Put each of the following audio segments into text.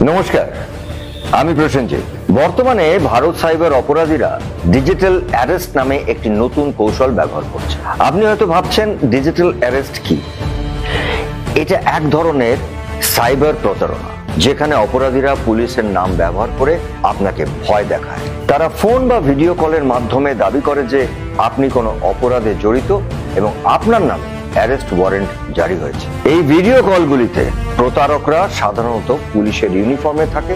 নমস্কার, আমি প্রসেনজিৎ। বর্তমানে ভারত সাইবার অপরাধীরা ডিজিটাল অ্যারেস্ট নামে একটি নতুন কৌশল ব্যবহার করছে। আপনি হয়তো ভাবছেন ডিজিটাল অ্যারেস্ট কি? এটা এক ধরনের সাইবার প্রতারণা, যেখানে অপরাধীরা পুলিশের নাম ব্যবহার করে আপনাকে ভয় দেখায়। তারা ফোন বা ভিডিও কলের মাধ্যমে দাবি করে যে আপনি কোনো অপরাধে জড়িত এবং আপনার নামে অ্যারেস্ট ওয়ারেন্ট জারি হয়েছে। এই ভিডিও কলগুলিতে প্রতারকরা সাধারণত পুলিশের ইউনিফর্মে থাকে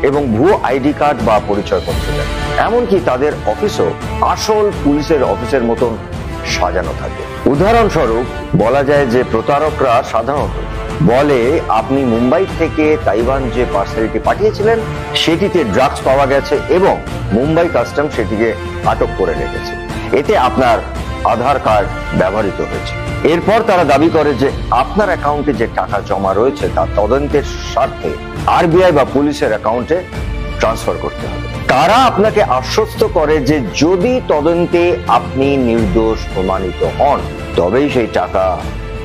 এবং ভুয়ো আইডি কার্ড বা পরিচয়পত্র দেয়। এমনকি তাদের অফিসও আসল পুলিশের অফিসের মতন সাজানো থাকে। উদাহরণস্বরূপ বলা যায় যে প্রতারকরা সাধারণত বলে আপনি মুম্বাই থেকে তাইওয়ান যে পার্সেলটি পাঠিয়েছিলেন সেটিতে ড্রাগস পাওয়া গেছে এবং মুম্বাই কাস্টম সেটিকে আটক করে রেখেছে। এতে আপনার আধার কার্ড ব্যবহৃত হয়েছে। এরপর তারা দাবি করে যে আপনার অ্যাকাউন্টে যে টাকা জমা রয়েছে তা তদন্তের স্বার্থে আরবিআই বা পুলিশের অ্যাকাউন্টে ট্রান্সফার করতে হবে। তারা আপনাকে আশ্বস্ত করে যে যদি তদন্তে আপনি নির্দোষ প্রমাণিত হন তবেই সেই টাকা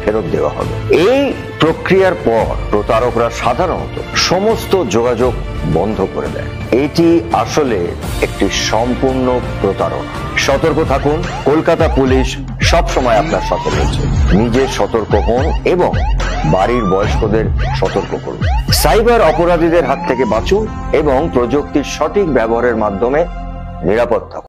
ফেরত দেওয়া হবে। এই প্রক্রিয়ার পর প্রতারকরা সাধারণত সমস্ত যোগাযোগ বন্ধ করে দেয়। এটি আসলে একটি সম্পূর্ণ প্রতারণা। সতর্ক থাকুন। কলকাতা পুলিশ সব সময় আপনার সাথে রয়েছে। নিজে সতর্ক হন এবং বাড়ির বয়স্কদের সতর্ক করুন। সাইবার অপরাধীদের হাত থেকে বাঁচুন এবং প্রযুক্তির সঠিক ব্যবহারের মাধ্যমে নিরাপদ থাকুন।